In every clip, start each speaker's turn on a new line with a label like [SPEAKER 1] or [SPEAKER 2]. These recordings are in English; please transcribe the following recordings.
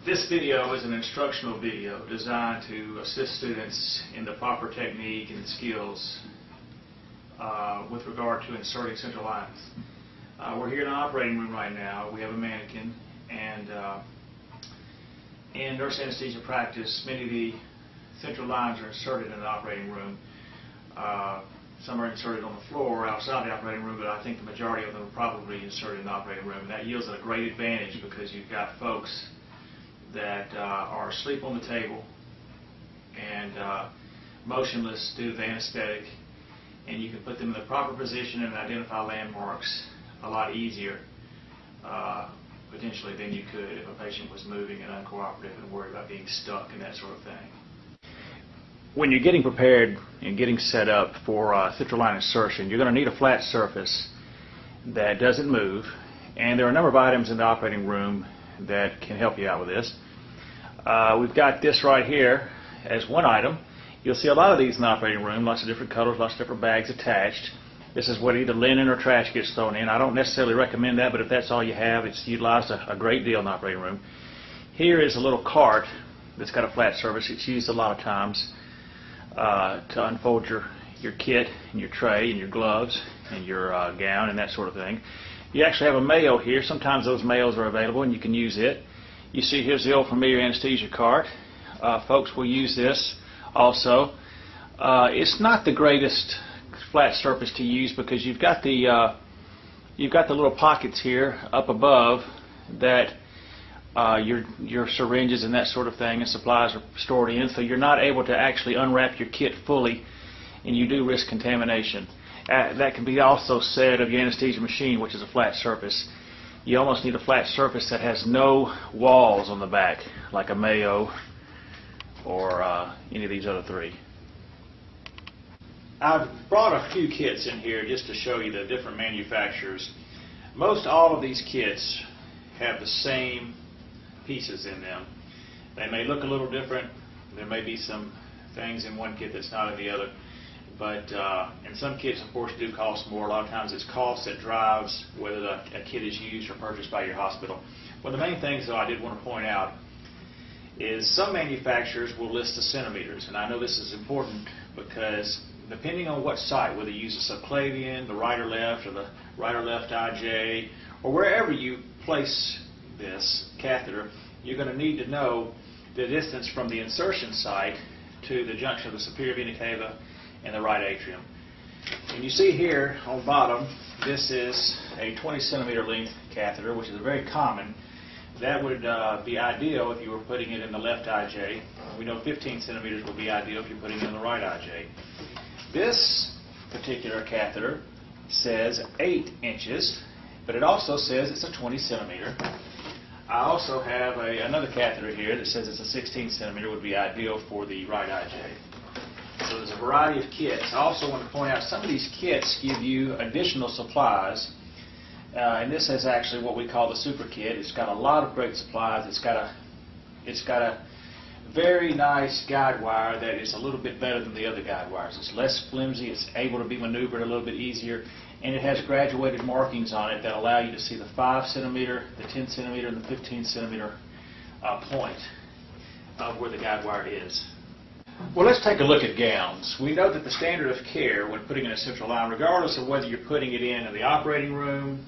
[SPEAKER 1] This video is an instructional video designed to assist students in the proper technique and skills with regard to inserting central lines. We're here in the operating room right now. We have a mannequin, and in nurse anesthesia practice, many of the central lines are inserted in the operating room. Some are inserted on the floor outside the operating room, but I think the majority of them are probably inserted in the operating room. And that yields a great advantage because you've got folks that are asleep on the table and motionless due to the anesthetic, and you can put them in the proper position and identify landmarks a lot easier potentially than you could if a patient was moving and uncooperative and worried about being stuck and that sort of thing. When you're getting prepared and getting set up for central line insertion, you're going to need a flat surface that doesn't move, and there are a number of items in the operating room that can help you out with this. We've got this right here as one item. You'll see a lot of these in the operating room, lots of different colors, lots of different bags attached. This is what either linen or trash gets thrown in. I don't necessarily recommend that, but if that's all you have, it's utilized a great deal in the operating room. Here is a little cart that's got a flat surface. It's used a lot of times to unfold your kit and your tray and your gloves and your gown and that sort of thing. You actually have a mayo here. Sometimes those mayos are available and you can use it. You see here's the old familiar anesthesia cart. Folks will use this also. It's not the greatest flat surface to use because you've got the little pockets here up above that your syringes and that sort of thing and supplies are stored in, so you're not able to actually unwrap your kit fully, and you do risk contamination. That can be also said of your anesthesia machine, which is a flat surface. You almost need a flat surface that has no walls on the back, like a Mayo or any of these other three. I've brought a few kits in here just to show you the different manufacturers. Most all of these kits have the same pieces in them. They may look a little different. There may be some things in one kit that's not in the other. But and some kits, of course, do cost more. A lot of times it's cost that drives whether a kit is used or purchased by your hospital. One of the main things, though, I did want to point out is some manufacturers will list the centimeters. And I know this is important because depending on what site, whether you use a subclavian, the right or left, or the right or left IJ, or wherever you place this catheter, you're going to need to know the distance from the insertion site to the junction of the superior vena cava and the right atrium. And you see here on bottom, this is a 20 centimeter length catheter, which is very common. That would be ideal if you were putting it in the left IJ. We know 15 centimeters would be ideal if you're putting it in the right IJ. This particular catheter says 8 inches, but it also says it's a 20 centimeter. I also have another catheter here that says it's a 16 centimeter would be ideal for the right IJ. So there's a variety of kits. I also want to point out some of these kits give you additional supplies, and this is actually what we call the super kit. It's got a lot of great supplies. It's got a very nice guide wire that is a little bit better than the other guide wires. It's less flimsy. It's able to be maneuvered a little bit easier, and it has graduated markings on it that allow you to see the 5 centimeter, the 10 centimeter, and the 15 centimeter point of where the guide wire is. Well, let's take a look at gowns. We know that the standard of care when putting in a central line, regardless of whether you're putting it in the operating room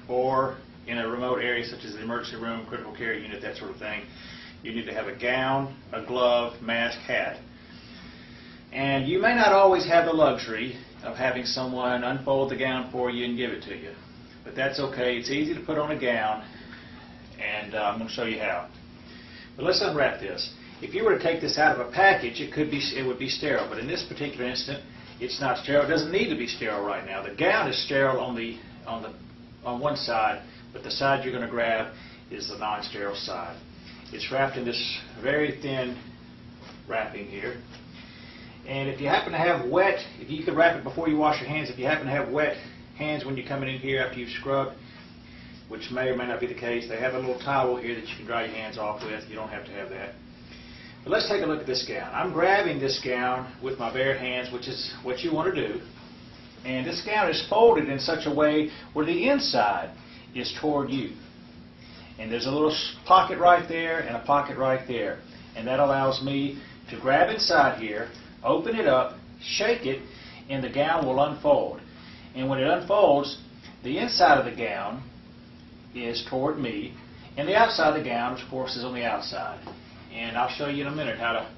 [SPEAKER 1] or in a remote area such as the emergency room, critical care unit, that sort of thing, you need to have a gown, a glove, mask, hat. And you may not always have the luxury of having someone unfold the gown for you and give it to you. But that's okay. It's easy to put on a gown, and I'm going to show you how. But let's unwrap this. If you were to take this out of a package, it would be sterile. But in this particular instant, it's not sterile. It doesn't need to be sterile right now. The gown is sterile on one side, but the side you're going to grab is the non-sterile side. It's wrapped in this very thin wrapping here. And if you happen to have wet, if you could wrap it before you wash your hands, if you happen to have wet hands when you're coming in here after you've scrubbed, which may or may not be the case, they have a little towel here that you can dry your hands off with. You don't have to have that. But let's take a look at this gown. I'm grabbing this gown with my bare hands, which is what you want to do. And this gown is folded in such a way where the inside is toward you. And there's a little pocket right there and a pocket right there. And that allows me to grab inside here, open it up, shake it, and the gown will unfold. And when it unfolds, the inside of the gown is toward me, and the outside of the gown, of course, is on the outside. And I'll show you in a minute how to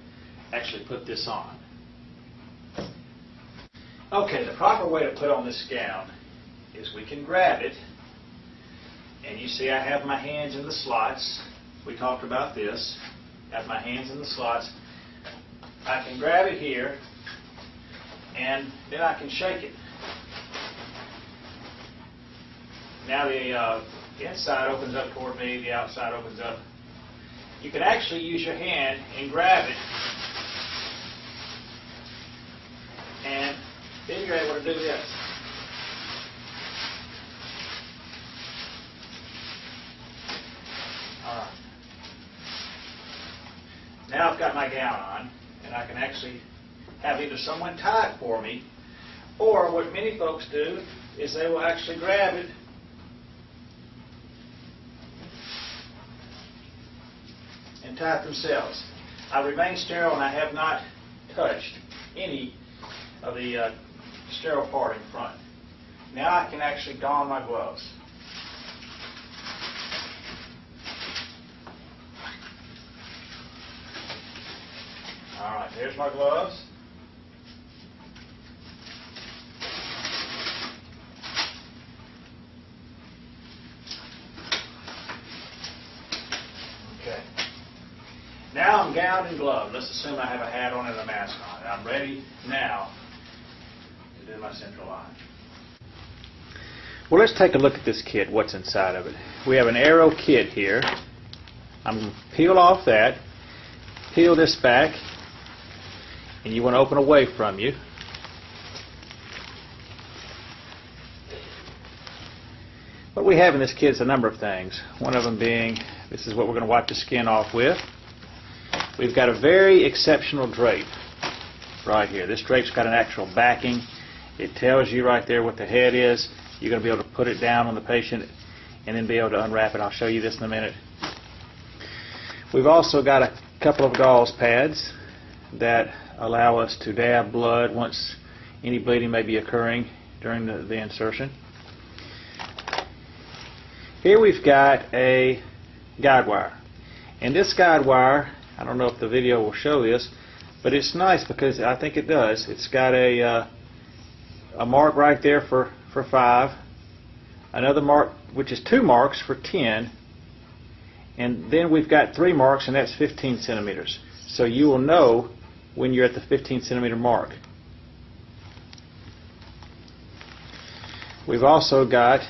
[SPEAKER 1] actually put this on. Okay, the proper way to put on this gown is we can grab it, and you see I have my hands in the slots. We talked about this. Have my hands in the slots. I can grab it here, and then I can shake it. Now the inside opens up toward me, the outside opens up. You can actually use your hand and grab it, and then you're able to do this. All right. Now I've got my gown on, and I can actually have either someone tie it for me, or what many folks do is they will actually grab it and tie it themselves. I remain sterile, and I have not touched any of the sterile part in front. Now I can actually don my gloves. All right, there's my gloves. Okay. Now I'm gowned and gloved. Let's assume I have a hat on and a mask on. I'm ready now to do my central line. Well, let's take a look at this kit, what's inside of it. We have an arrow kit here. I'm going to peel off that, peel this back, and you want to open away from you. What we have in this kit is a number of things. One of them being, this is what we're going to wipe the skin off with. We've got a very exceptional drape right here. This drape's got an actual backing. It tells you right there what the head is. You're going to be able to put it down on the patient and then be able to unwrap it. I'll show you this in a minute. We've also got a couple of gauze pads that allow us to dab blood once any bleeding may be occurring during the insertion. Here we've got a guide wire. And this guide wire, I don't know if the video will show this, but it's nice because I think it does. It's got a mark right there for 5, another mark which is 2 marks for 10, and then we've got 3 marks, and that's 15 centimeters. So you will know when you're at the 15 centimeter mark. We've also got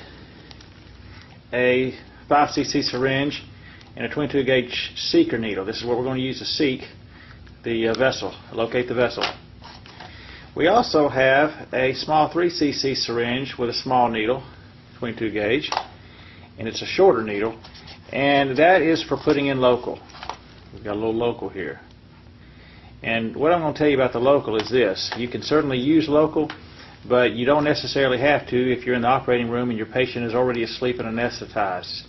[SPEAKER 1] a 5cc syringe and a 22 gauge seeker needle. This is what we're going to use to seek the vessel, locate the vessel. We also have a small 3cc syringe with a small needle, 22 gauge, and it's a shorter needle, and that is for putting in local. We've got a little local here. And what I'm going to tell you about the local is this. You can certainly use local, but you don't necessarily have to if you're in the operating room and your patient is already asleep and anesthetized.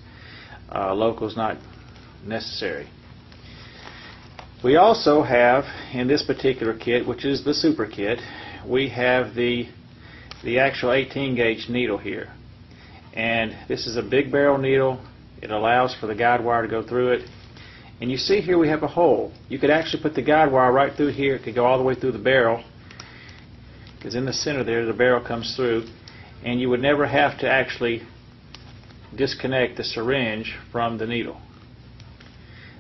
[SPEAKER 1] Local is not necessary. We also have, in this particular kit, which is the super kit, we have the actual 18 gauge needle here. And this is a big barrel needle. It allows for the guide wire to go through it. And you see here we have a hole. You could actually put the guide wire right through here. It could go all the way through the barrel, because in the center there the barrel comes through, and you would never have to actually disconnect the syringe from the needle.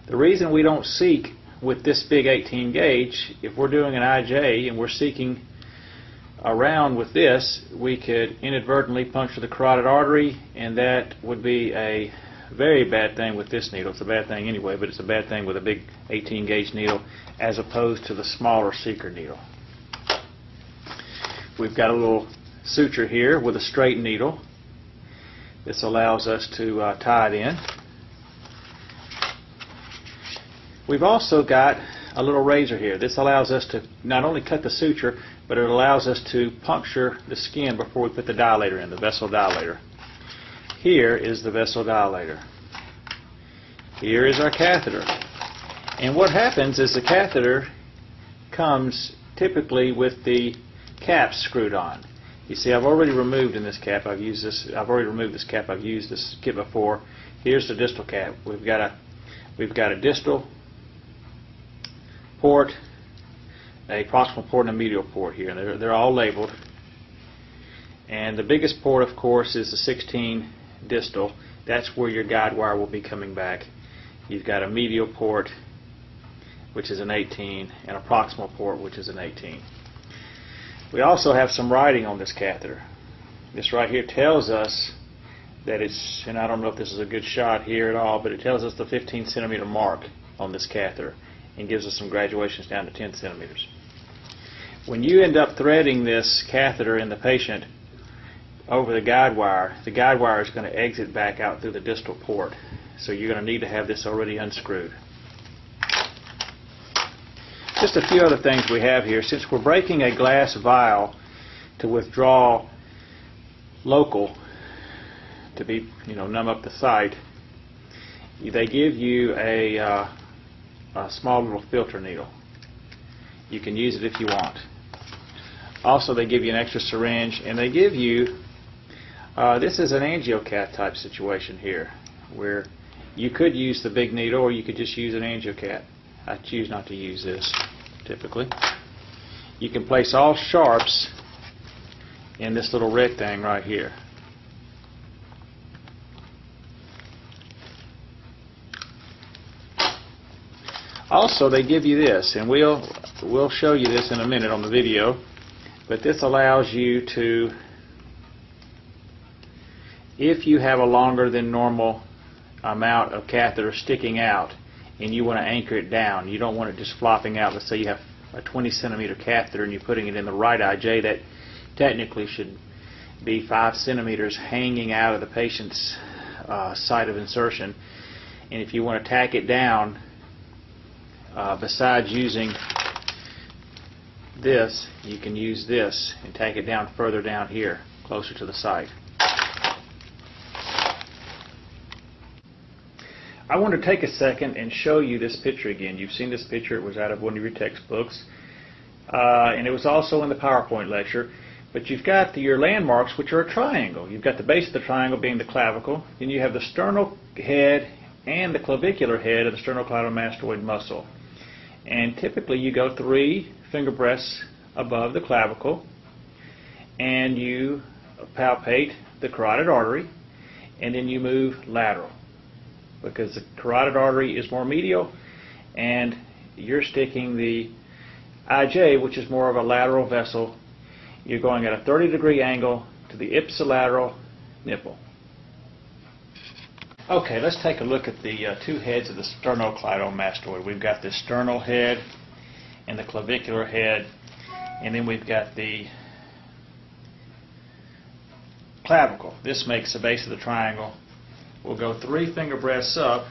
[SPEAKER 1] The reason we don't seek with this big 18 gauge, if we're doing an IJ and we're seeking around with this, we could inadvertently puncture the carotid artery, and that would be a very bad thing with this needle. It's a bad thing anyway, but it's a bad thing with a big 18 gauge needle as opposed to the smaller seeker needle. We've got a little suture here with a straight needle. This allows us to tie it in. We've also got a little razor here. This allows us to not only cut the suture, but it allows us to puncture the skin before we put the dilator in, the vessel dilator. Here is the vessel dilator. Here is our catheter. And what happens is the catheter comes typically with the cap screwed on. You see, I've already removed in this cap. I've already removed this cap. I've used this kit before. Here's the distal cap. We've got a distal port, a proximal port, and a medial port here. And they're all labeled. And the biggest port, of course, is the 16 distal. That's where your guide wire will be coming back. You've got a medial port, which is an 18, and a proximal port, which is an 18. We also have some writing on this catheter. This right here tells us that it's, and I don't know if this is a good shot here at all, but it tells us the 15 centimeter mark on this catheter and gives us some graduations down to 10 centimeters. When you end up threading this catheter in the patient over the guide wire is going to exit back out through the distal port. So you're going to need to have this already unscrewed. Just a few other things we have here. Since we're breaking a glass vial to withdraw local, to be, numb up the site, they give you a small little filter needle. You can use it if you want. Also, they give you an extra syringe, and they give you, this is an angiocat type situation here, where you could use the big needle or you could just use an angiocat. I choose not to use this, typically. You can place all sharps in this little red thing right here. Also, they give you this, and we'll show you this in a minute on the video, but this allows you to, if you have a longer than normal amount of catheter sticking out and you want to anchor it down, you don't want it just flopping out. Let's say you have a 20 centimeter catheter and you're putting it in the right IJ, that technically should be 5 centimeters hanging out of the patient's site of insertion. And if you want to tack it down, besides using this, you can use this and tack it down further down here, closer to the site. I want to take a second and show you this picture again. You've seen this picture. It was out of one of your textbooks. And it was also in the PowerPoint lecture. But you've got your landmarks, which are a triangle. You've got the base of the triangle being the clavicle. Then you have the sternal head and the clavicular head of the sternocleidomastoid muscle. And typically you go 3 finger breadths above the clavicle and you palpate the carotid artery, and then you move lateral, because the carotid artery is more medial and you're sticking the IJ, which is more of a lateral vessel. You're going at a 30-degree angle to the ipsilateral nipple. Okay, let's take a look at the 2 heads of the sternocleidomastoid. We've got the sternal head and the clavicular head, and then we've got the clavicle. This makes the base of the triangle. We'll go 3 finger breadths up,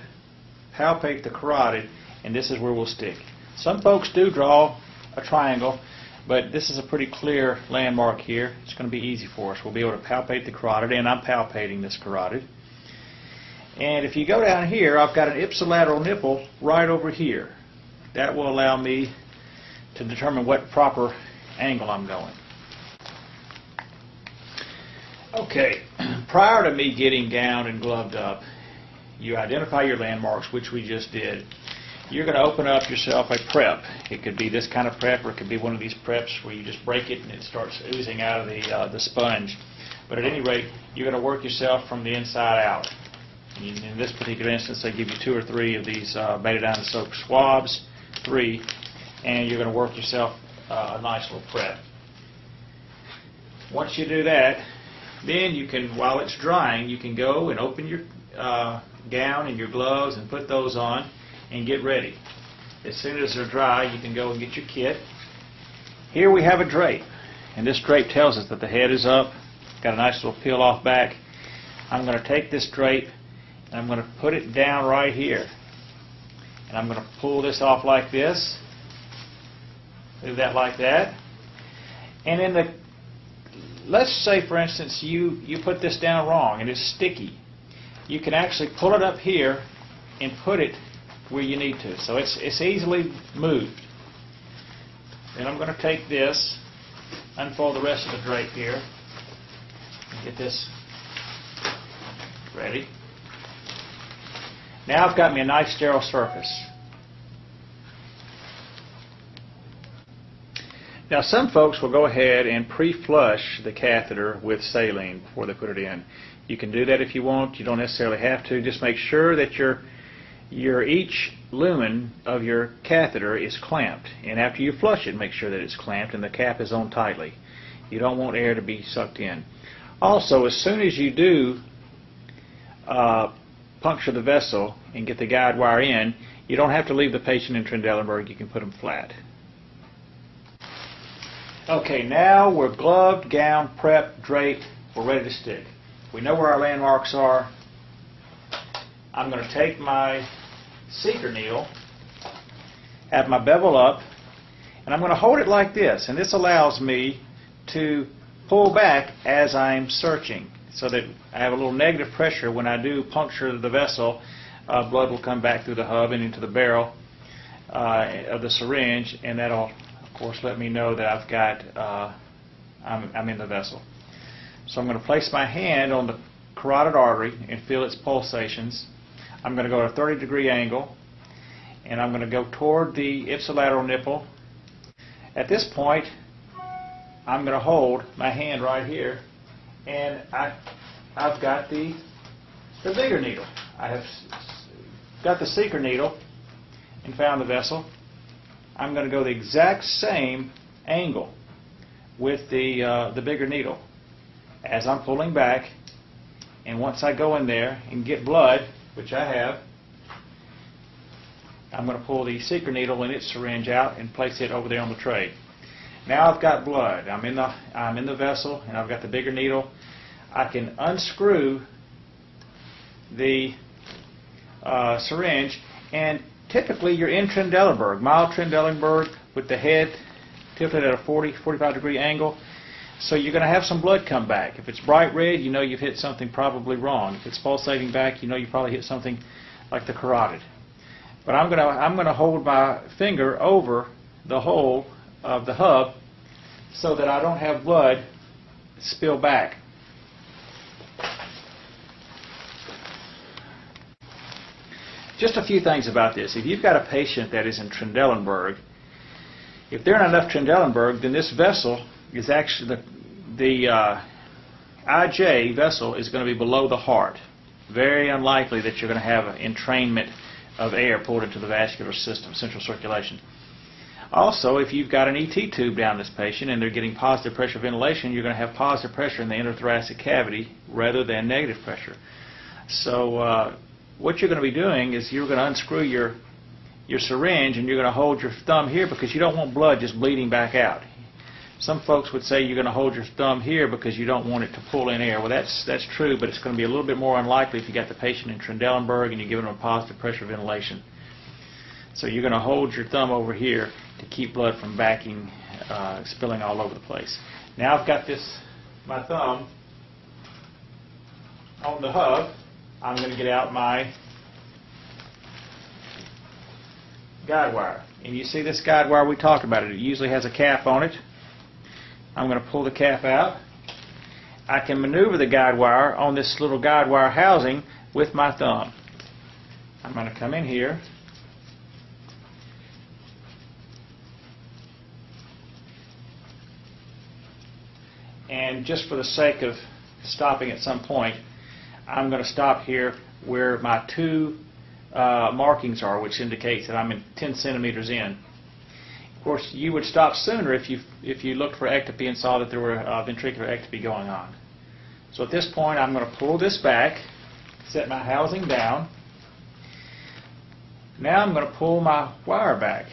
[SPEAKER 1] palpate the carotid, and this is where we'll stick. Some folks do draw a triangle, but this is a pretty clear landmark here. It's going to be easy for us. We'll be able to palpate the carotid, and I'm palpating this carotid. And if you go down here, I've got an ipsilateral nipple right over here. That will allow me to determine what proper angle I'm going. Okay, prior to me getting gowned and gloved up, you identify your landmarks, which we just did. You're going to open up yourself a prep. It could be this kind of prep, or it could be one of these preps where you just break it and it starts oozing out of the sponge. But at any rate, you're going to work yourself from the inside out. In this particular instance, they give you 2 or 3 of these betadine soap swabs, 3, and you're going to work yourself a nice little prep. Once you do that, then you can, while it's drying, you can go and open your gown and your gloves and put those on and get ready. As soon as they're dry, you can go and get your kit. Here we have a drape, and this drape tells us that the head is up. Got a nice little peel off back. I'm going to take this drape and I'm going to put it down right here. And I'm going to pull this off like this. Move that like that. And in the, let's say for instance you put this down wrong and it's sticky. You can actually pull it up here and put it where you need to. So it's easily moved. Then I'm going to take this, unfold the rest of the drape here, and get this ready. Now I've got me a nice sterile surface. Now some folks will go ahead and pre-flush the catheter with saline before they put it in. You can do that if you want. You don't necessarily have to. Just make sure that each lumen of your catheter is clamped. And after you flush it, make sure that it's clamped and the cap is on tightly. You don't want air to be sucked in. Also, as soon as you do puncture the vessel and get the guide wire in, you don't have to leave the patient in Trendelenburg. You can put them flat. Okay, now we're gloved, gowned, prepped, draped. We're ready to stick. We know where our landmarks are. I'm going to take my seeker needle, have my bevel up, and I'm going to hold it like this. And this allows me to pull back as I'm searching, so that I have a little negative pressure when I do puncture the vessel. Blood will come back through the hub and into the barrel of the syringe, and that'll, of course, let me know that I've got I'm in the vessel. So I'm going to place my hand on the carotid artery and feel its pulsations. I'm going to go at a 30-degree angle, and I'm going to go toward the ipsilateral nipple. At this point, I'm going to hold my hand right here, and I've got the bigger needle. I have got the seeker needle and found the vessel. I'm going to go the exact same angle with the bigger needle as I'm pulling back, and once I go in there and get blood, which I have, I'm going to pull the seeker needle and its syringe out and place it over there on the tray. Now I've got blood. I'm in the vessel, and I've got the bigger needle. I can unscrew the syringe, and typically you're in Trendelenburg, mild Trendelenburg, with the head tilted at a 45-degree angle. So you're going to have some blood come back. If it's bright red, you know you've hit something probably wrong. If it's pulsating back, you know you probably hit something like the carotid. But I'm going to hold my finger over the hole of the hub so that I don't have blood spill back. Just a few things about this. If you've got a patient that is in Trendelenburg, if they're in enough Trendelenburg, then this vessel is actually the IJ vessel is going to be below the heart. Very unlikely that you're going to have an entrainment of air pulled into the vascular system, central circulation. Also, if you've got an ET tube down this patient and they're getting positive pressure ventilation, you're going to have positive pressure in the interthoracic cavity rather than negative pressure. So what you're going to be doing is you're going to unscrew your syringe, and you're going to hold your thumb here because you don't want blood just bleeding back out. Some folks would say you're going to hold your thumb here because you don't want it to pull in air. Well, that's true, but it's going to be a little bit more unlikely if you got the patient in Trendelenburg and you're giving them a positive pressure ventilation. So you're going to hold your thumb over here to keep blood from backing, spilling all over the place. Now I've got my thumb on the hub. I'm going to get out my guide wire. And you see this guide wire, we talked about it. It usually has a cap on it. I'm going to pull the cap out. I can maneuver the guide wire on this little guide wire housing with my thumb. I'm going to come in here. And just for the sake of stopping at some point, I'm going to stop here where my two markings are, which indicates that I'm in 10 centimeters in. Of course, you would stop sooner if you looked for ectopy and saw that there were ventricular ectopy going on. So at this point, I'm going to pull this back, set my housing down. Now I'm going to pull my wire back.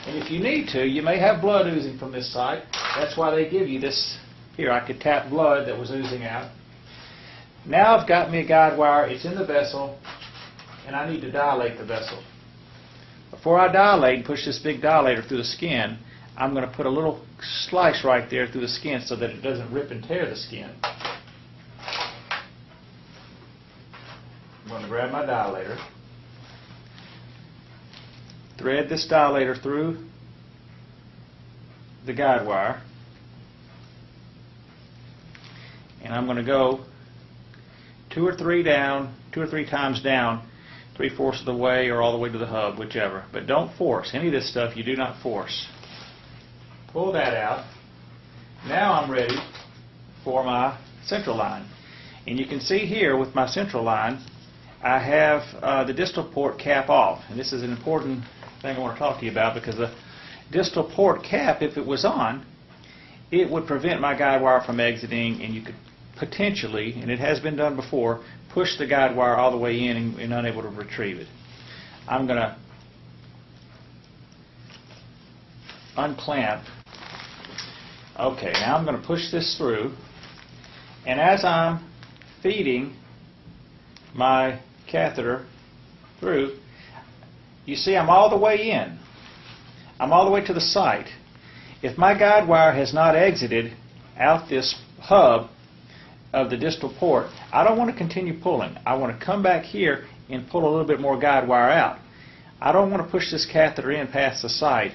[SPEAKER 1] And if you need to, you may have blood oozing from this site. That's why they give you this. Here, I could tap blood that was oozing out. Now I've got me a guide wire. It's in the vessel, and I need to dilate the vessel. Before I dilate and push this big dilator through the skin, I'm going to put a little slice right there through the skin so that it doesn't rip and tear the skin. grab my dilator, thread this dilator through the guide wire, and I'm going to go 2 or 3 times down, 3/4 of the way or all the way to the hub, whichever. But don't force. Any of this stuff you do not force. Pull that out. Now I'm ready for my central line. And you can see here with my central line, I have the distal port cap off. And this is an important thing I want to talk to you about, because the distal port cap, if it was on, it would prevent my guide wire from exiting, and you could potentially, and it has been done before, push the guide wire all the way in and unable to retrieve it. I'm going to unclamp. Okay, now I'm going to push this through, and as I'm feeding my catheter through, you see I'm all the way in. I'm all the way to the site. If my guide wire has not exited out this hub of the distal port, I don't want to continue pulling. I want to come back here and pull a little bit more guide wire out. I don't want to push this catheter in past the site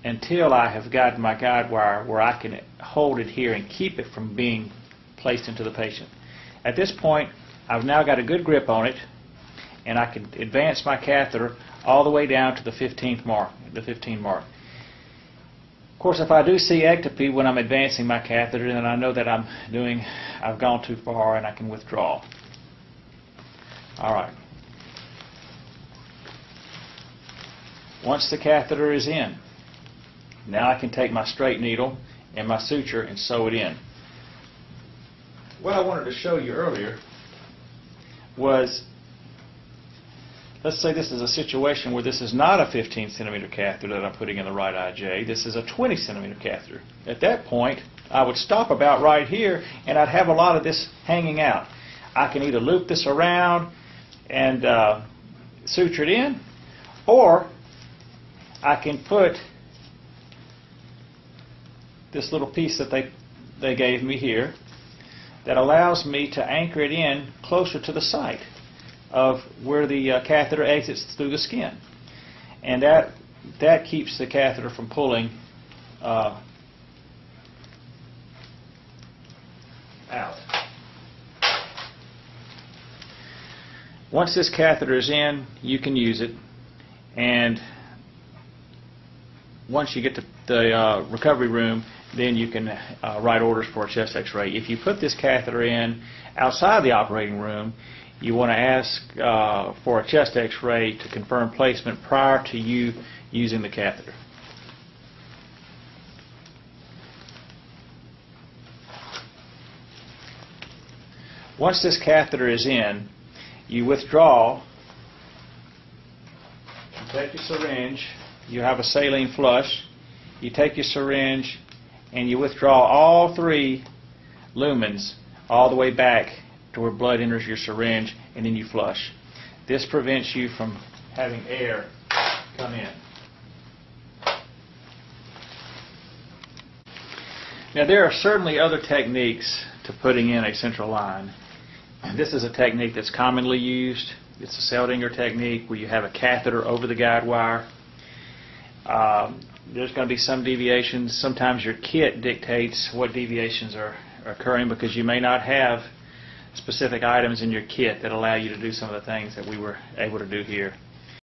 [SPEAKER 1] until I have gotten my guide wire where I can hold it here and keep it from being placed into the patient. At this point, I've now got a good grip on it, and I can advance my catheter all the way down to the 15 mark. Of course, if I do see ectopy when I'm advancing my catheter, then I know that I've gone too far and I can withdraw. All right. Once the catheter is in, now I can take my straight needle and my suture and sew it in. What I wanted to show you earlier was, let's say this is a situation where this is not a 15 centimeter catheter that I'm putting in the right IJ. This is a 20 centimeter catheter. At that point, I would stop about right here, and I'd have a lot of this hanging out. I can either loop this around and suture it in, or I can put this little piece that they gave me here that allows me to anchor it in closer to the site of where the catheter exits through the skin. And that keeps the catheter from pulling out. Once this catheter is in, you can use it, and once you get to the recovery room, then you can write orders for a chest x-ray. If you put this catheter in outside the operating room, you want to ask for a chest x-ray to confirm placement prior to you using the catheter. Once this catheter is in, you withdraw, you take your syringe, you have a saline flush, you take your syringe and you withdraw all 3 lumens all the way back to where blood enters your syringe, and then you flush. This prevents you from having air come in. Now, there are certainly other techniques to putting in a central line. This is a technique that's commonly used. It's a Seldinger technique where you have a catheter over the guide wire. There's going to be some deviations. Sometimes your kit dictates what deviations are occurring, because you may not have specific items in your kit that allow you to do some of the things that we were able to do here.